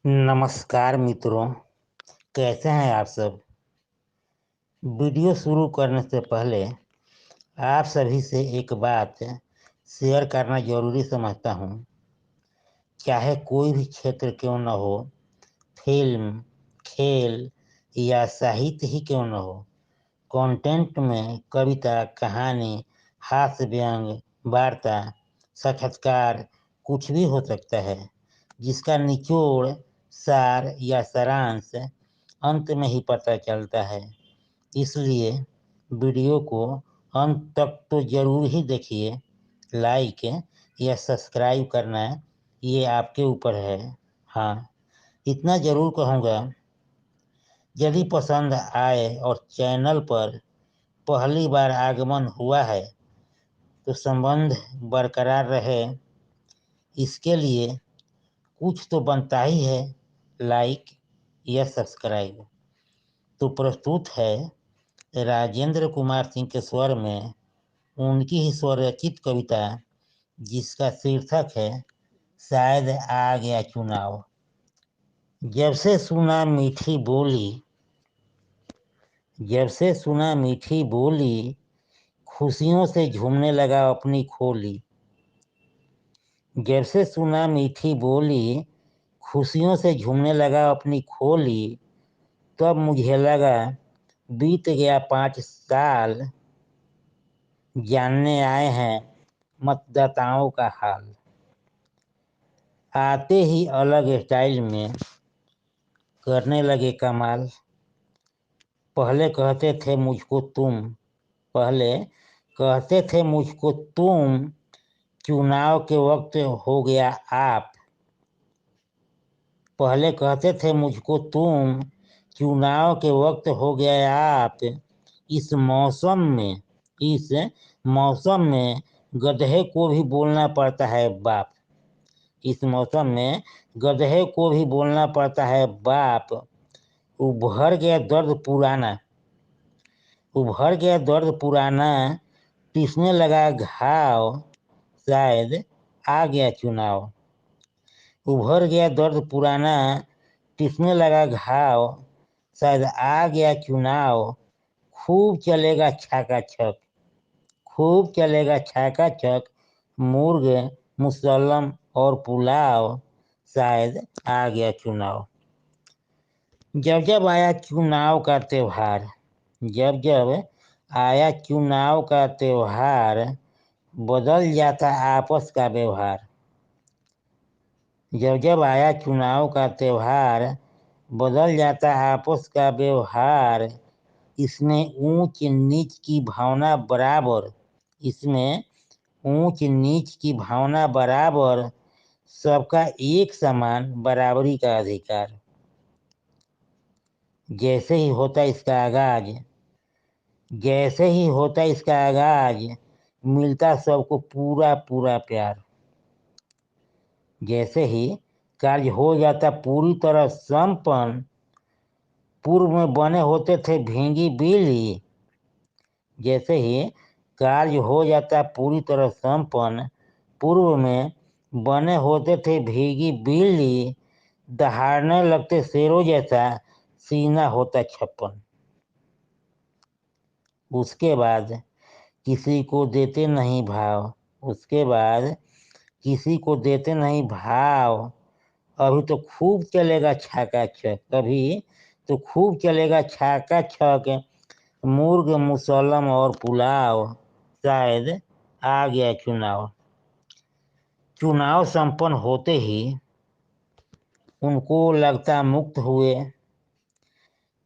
नमस्कार मित्रों, कैसे हैं आप सब। वीडियो शुरू करने से पहले आप सभी से एक बात शेयर करना जरूरी समझता हूँ। चाहे कोई भी क्षेत्र क्यों न हो, फिल्म, खेल या साहित्य ही क्यों न हो, कंटेंट में कविता, कहानी, हास्य व्यंग, वार्ता, साक्षात्कार कुछ भी हो सकता है, जिसका निचोड़, सार या सारांश अंत में ही पता चलता है। इसलिए वीडियो को अंत तक तो जरूर ही देखिए। लाइक या सब्सक्राइब करना ये आपके ऊपर है। हाँ, इतना जरूर कहूँगा, यदि पसंद आए और चैनल पर पहली बार आगमन हुआ है तो संबंध बरकरार रहे, इसके लिए कुछ तो बनता ही है, लाइक या सब्सक्राइब। तो प्रस्तुत है राजेंद्र कुमार सिंह के स्वर में उनकी ही स्वरचित कविता, जिसका शीर्षक है शायद आ गया चुनाव। जब से सुना मीठी बोली, जब से सुना मीठी बोली, खुशियों से झूमने लगा अपनी खोली। जब से सुना मीठी बोली, खुशियों से झूमने लगा अपनी खोली। तब मुझे लगा बीत गया 5 साल, जानने आए हैं मतदाताओं का हाल। आते ही अलग स्टाइल में करने लगे कमाल। पहले कहते थे मुझको तुम, पहले कहते थे मुझको तुम, चुनाव के वक्त हो गया आप। पहले कहते थे मुझको तुम, चुनाव के वक्त हो गया आप। इस मौसम में, इस मौसम में गधे को भी बोलना पड़ता है बाप। इस मौसम में गधे को भी बोलना पड़ता है बाप। उभर गया दर्द पुराना, उभर गया दर्द पुराना, टिसने लगा घाव, शायद आ गया चुनाव। उभर गया दर्द पुराना, टिसने लगा घाव, शायद आ गया चुनाव। खूब चलेगा छाका छक, खूब चलेगा छाका छक, मुर्ग, मुसल्लम और पुलाव, शायद आ गया चुनाव। जब जब आया चुनाव का त्योहार, जब जब आया चुनाव का त्योहार, बदल जाता आपस का व्यवहार। जब जब आया चुनाव का त्योहार, बदल जाता आपस का व्यवहार। इसमें ऊंच नीच की भावना बराबर, इसमें ऊंच नीच की भावना बराबर, सबका एक समान बराबरी का अधिकार। जैसे ही होता इसका आगाज, जैसे ही होता इसका आगाज, मिलता सबको पूरा पूरा प्यार। जैसे ही कार्य हो जाता पूरी तरह संपन्न, पूर्व में बने होते थे भींगी बिल्ली। जैसे ही कार्य हो जाता पूरी तरह संपन्न, पूर्व में बने होते थे भीगी बिल्ली। दहाड़ने लगते शेरों जैसा, सीना होता 56। उसके बाद किसी को देते नहीं भाव, उसके बाद किसी को देते नहीं भाव। अभी तो खूब चलेगा छाका छक, अभी तो खूब चलेगा छाका छक, मुर्ग, मुसल्लम और पुलाव, शायद आ गया चुनाव। चुनाव संपन्न होते ही उनको लगता मुक्त हुए,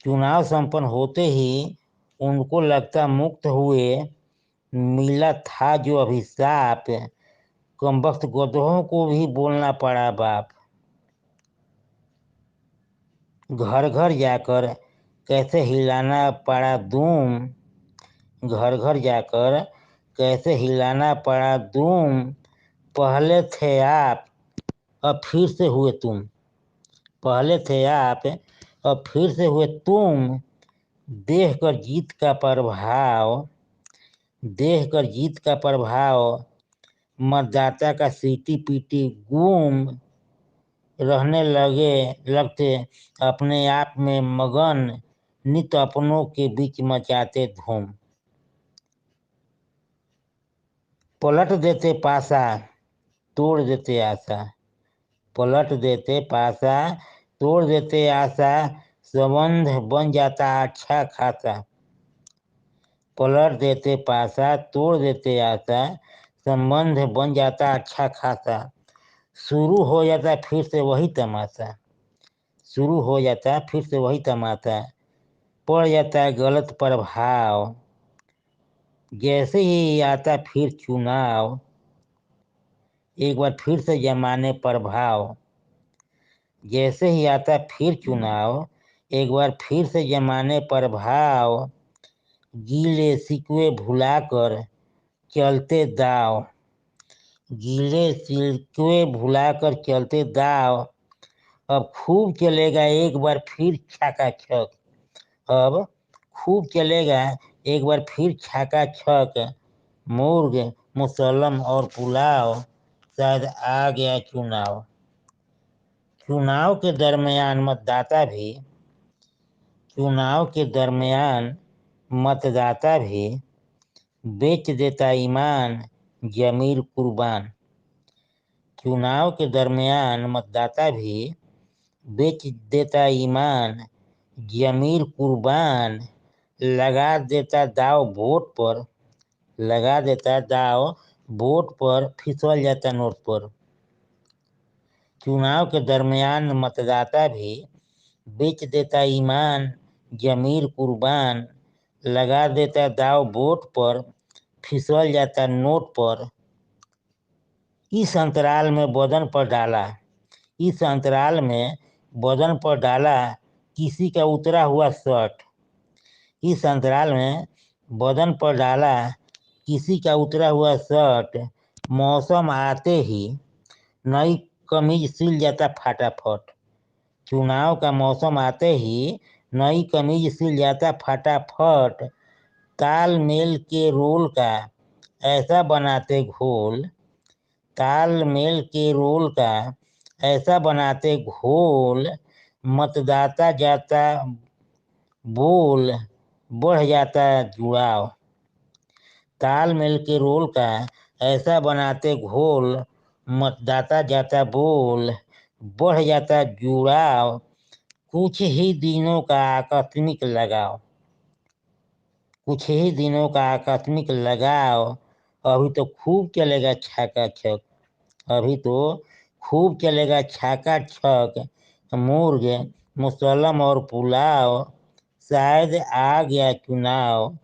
चुनाव संपन्न होते ही उनको लगता मुक्त हुए। मिला था जो अभिशाप, कमबख्त गधों को भी बोलना पड़ा बाप। घर घर जाकर कैसे हिलाना पड़ा दूम, घर घर जाकर कैसे हिलाना पड़ा दूम। पहले थे आप, अब फिर से हुए तुम, पहले थे आप, अब फिर से हुए तुम। देख कर जीत का प्रभाव, देख कर जीत का प्रभाव, मतदाता का सीटी पीटी गुम। रहने लगते अपने आप में मगन, नित अपनों के बीच मचाते धूम। पलट देते पासा, तोड़ देते आशा, पलट देते पासा, तोड़ देते आशा, संबंध बन जाता अच्छा खासा। पलट देते पासा, तोड़ देते आशा, संबंध बन जाता अच्छा खासा। शुरू हो जाता फिर से वही तमाशा, शुरू हो जाता फिर से वही तमाशा। पड़ जाता है गलत प्रभाव, जैसे ही आता फिर चुनाव, एक बार फिर से जमाने प्रभाव। जैसे ही आता फिर चुनाव, एक बार फिर से जमाने प्रभाव। गीले सिकवे भुलाकर चलते दाव, गीले सिकवे भुलाकर चलते दाव। अब खूब चलेगा एक बार फिर छाका छक, अब खूब चलेगा एक बार फिर छाका छक। मुर्ग मुसल्लम और पुलाव, शायद आ गया चुनाव। चुनाव के दरमियान मतदाता भी, चुनाव के दरमियान मतदाता भी बेच देता ईमान, जमीर कुर्बान। चुनाव के दरमियान मतदाता भी बेच देता ईमान, जमीर कुर्बान। लगा देता दाव वोट पर, लगा देता दाव वोट पर, फिसल जाता नोट पर। चुनाव के दरमियान मतदाता भी बेच देता ईमान, जमीर कुर्बान। लगा देता दाव वोट पर, फिसल जाता नोट पर। इस अंतराल में बदन पर डाला, इस अंतराल में बदन पर डाला किसी का उतरा हुआ शर्ट। इस अंतराल में बदन पर डाला किसी का उतरा हुआ शर्ट। मौसम आते ही नई कमीज सिल जाता फटाफट, चुनाव का मौसम आते ही नई कमीज सिल जाता फटाफट। तालमेल के रोल का ऐसा बनाते घोल, तालमेल के रोल का ऐसा बनाते घोल। मतदाता जाता बोल, बढ़ जाता जुड़ाव। तालमेल के रोल का ऐसा बनाते घोल, मतदाता जाता बोल, बढ़ जाता जुड़ाव। कुछ ही दिनों का आकस्मिक लगाव, कुछ ही दिनों का आकस्मिक लगाव। अभी तो खूब चलेगा छाका छक, अभी तो खूब चलेगा छाका छक। मुर्ग मुसल्लम और पुलाव, शायद आ गया चुनाव,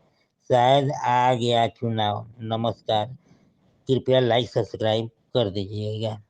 शायद आ गया चुनाव। नमस्कार, कृपया लाइक सब्सक्राइब कर दीजिएगा।